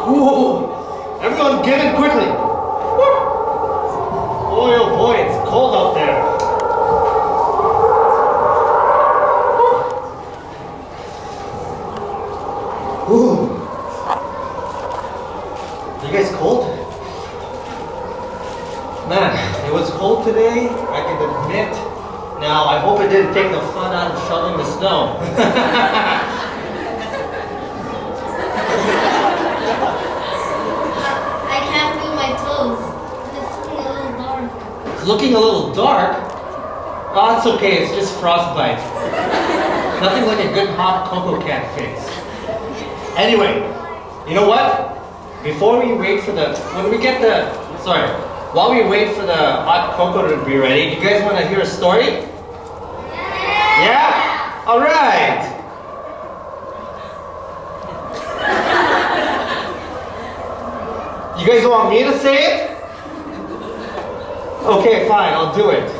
Whoa! Everyone get in quickly! Woo. Boy, oh boy, it's cold out there. Ooh. You guys cold? Man, it was cold today, I can admit. Now, I hope it didn't take the fun out of shoveling the snow. I can't feel my toes. It's looking a little dark. It's looking a little dark? Oh, it's okay, it's just frostbite. Nothing like a good hot cocoa can't fix. Anyway, you know what? Before we wait for while we wait for the hot cocoa to be ready, you guys want to hear a story? Yeah? Alright! You guys want me to say it? Okay, fine, I'll do it.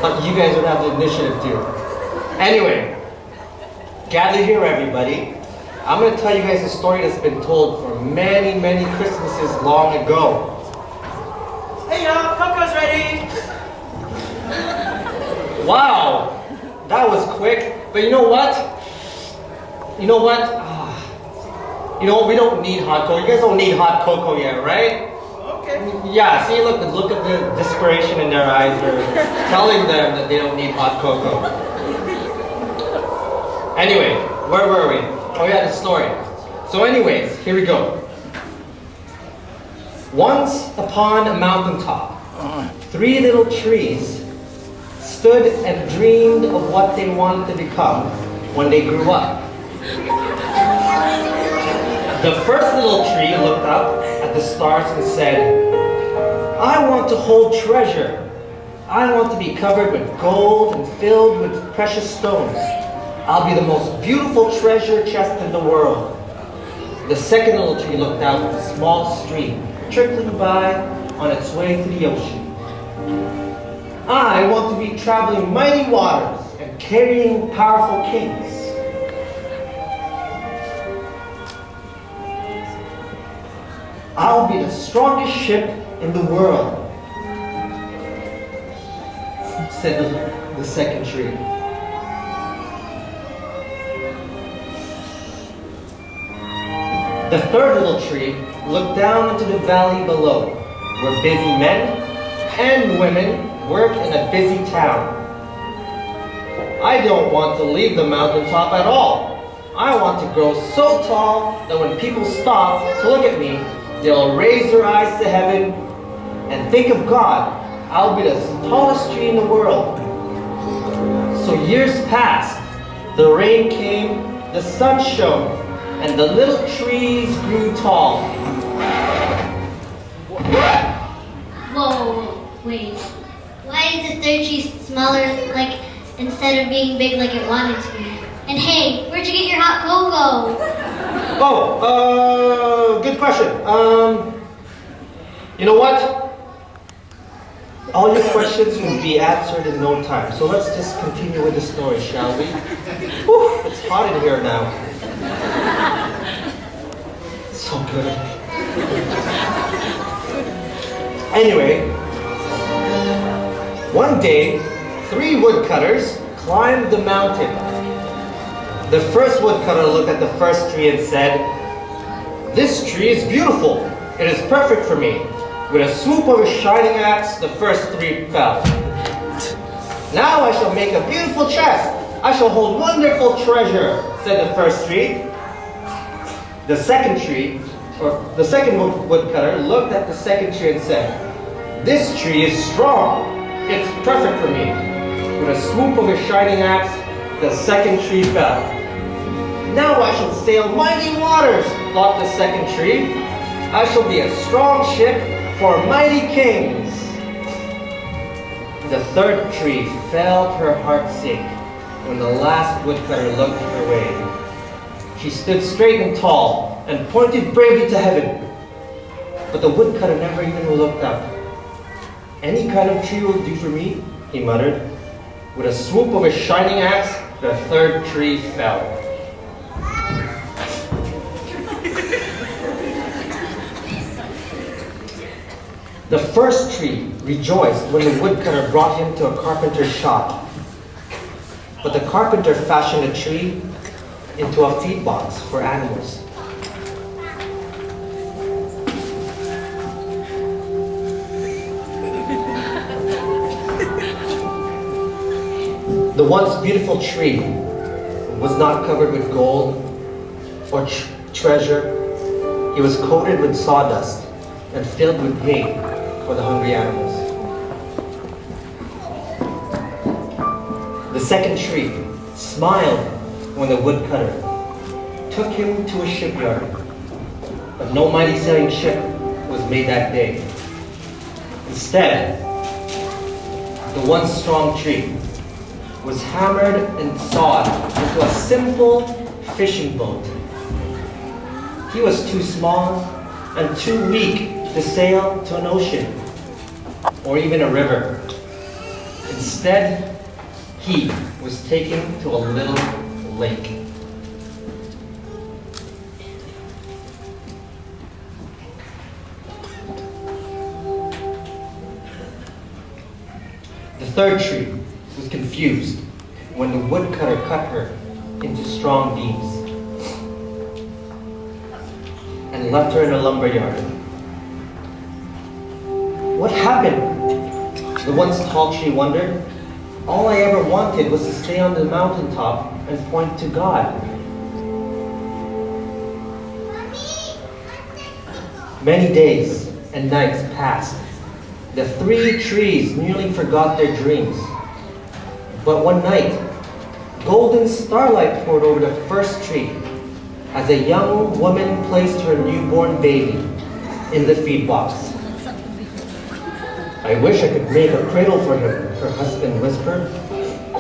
But you guys would have the initiative too. Anyway, gather here everybody. I'm going to tell you guys a story that's been told for many, many Christmases long ago. Hey y'all, cocoa's ready! Wow, that was quick. But you know what? We don't need hot cocoa. You guys don't need hot cocoa yet, right? Okay. Yeah, see, look at the desperation in their eyes. They're telling them that they don't need hot cocoa. Anyway, where were we? Oh yeah, the story. So anyways, here we go. Once upon a mountaintop, 3 little trees stood and dreamed of what they wanted to become when they grew up. The first little tree looked up at the stars and said, I want to hold treasure. I want to be covered with gold and filled with precious stones. I'll be the most beautiful treasure chest in the world. The second little tree looked out at a small stream trickling by on its way to the ocean. I want to be traveling mighty waters and carrying powerful kings. I'll be the strongest ship in the world, said the second tree. The third little tree looked down into the valley below, where busy men and women worked in a busy town. I don't want to leave the mountaintop at all. I want to grow so tall that when people stop to look at me, they'll raise their eyes to heaven and think of God. I'll be the tallest tree in the world. So years passed, the rain came, the sun shone, and the little trees grew tall. Whoa, wait. Why is the third tree smaller, like, instead of being big like it wanted to be? And hey, where'd you get your hot cocoa? Oh, good question. You know what? All your questions will be answered in no time. So let's just continue with the story, shall we? Whew, it's hot in here now. So good. Anyway, one day, 3 woodcutters climbed the mountain. The first woodcutter looked at the first tree and said, This tree is beautiful. It is perfect for me. With a swoop of his shining axe, the first 3 fell. Now I shall make a beautiful chest. I shall hold wonderful treasure, said the first tree. The second woodcutter looked at the second tree and said, This tree is strong. It's perfect for me. With a swoop of his shining axe, the second tree fell. Now I shall sail mighty waters, thought the second tree. I shall be a strong ship for mighty kings. The third tree felt her heart sink when the last woodcutter looked her way. She stood straight and tall and pointed bravely to heaven. But the woodcutter never even looked up. Any kind of tree will do for me, he muttered. With a swoop of his shining axe, the third tree fell. The first tree rejoiced when the woodcutter brought him to a carpenter's shop. But the carpenter fashioned a tree into a feed box for animals. The once beautiful tree was not covered with gold or treasure. It was coated with sawdust and filled with hay for the hungry animals. The second tree smiled when the woodcutter took him to a shipyard, but no mighty sailing ship was made that day. Instead, the once strong tree was hammered and sawed into a simple fishing boat. He was too small and too weak to sail to an ocean or even a river. Instead, he was taken to a little lake. The third tree was confused when the woodcutter cut her into strong beams and left her in a lumberyard. What happened? The once tall tree wondered. All I ever wanted was to stay on the mountaintop and point to God. Many days and nights passed. The three trees nearly forgot their dreams. But one night, golden starlight poured over the first tree as a young woman placed her newborn baby in the feed box. I wish I could make a cradle for him, her husband whispered.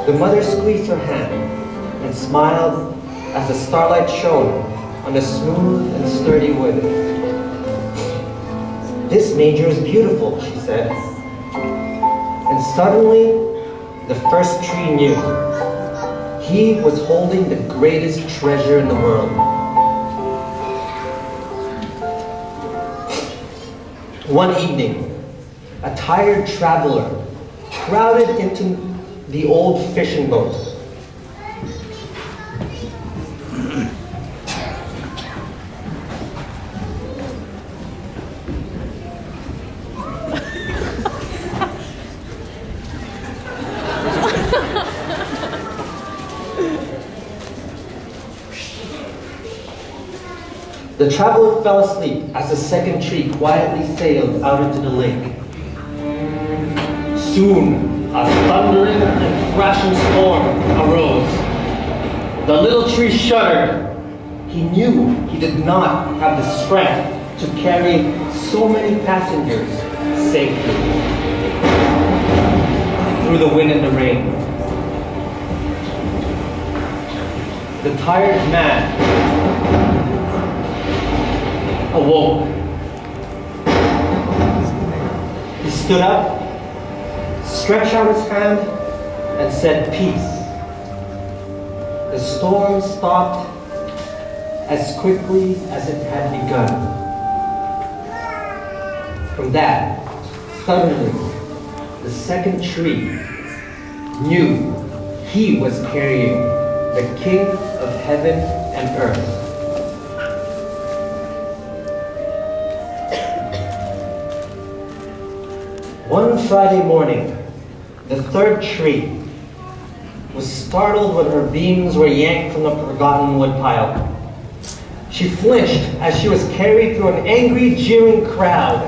The mother squeezed her hand and smiled as the starlight shone on the smooth and sturdy wood. This manger is beautiful, she said. And suddenly, the first tree knew. He was holding the greatest treasure in the world. One evening, a tired traveler crowded into the old fishing boat. The traveler fell asleep as the second tree quietly sailed out into the lake. Soon, a thundering and crashing storm arose. The little tree shuddered. He knew he did not have the strength to carry so many passengers safely through the wind and the rain. The tired man awoke. He stood up, stretched out his hand, and said, "Peace." The storm stopped as quickly as it had begun. From that, suddenly, the second tree knew he was carrying the King of heaven and earth. One Friday morning, the third tree was startled when her beams were yanked from the forgotten woodpile. She flinched as she was carried through an angry, jeering crowd.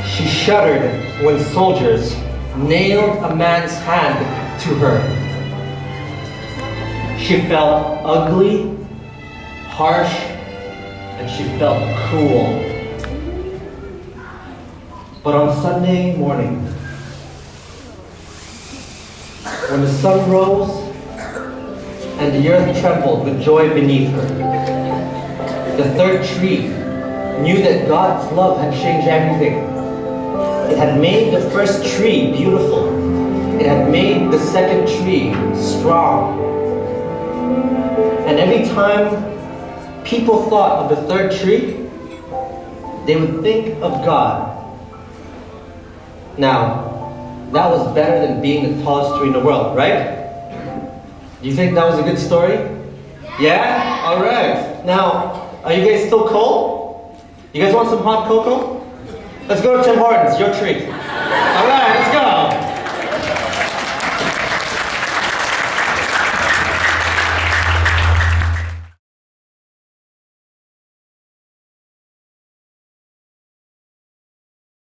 She shuddered when soldiers nailed a man's hand to her. She felt ugly, harsh, and she felt cruel. But on Sunday morning, when the sun rose and the earth trembled with joy beneath her, The third tree knew that God's love had changed everything. It had made the first tree beautiful. It had made the second tree strong. And every time people thought of the third tree, they would think of God. Now, that was better than being the tallest tree in the world, right? Do you think that was a good story? Yeah? Alright. Now, are you guys still cold? You guys want some hot cocoa? Let's go to Tim Hortons, your treat.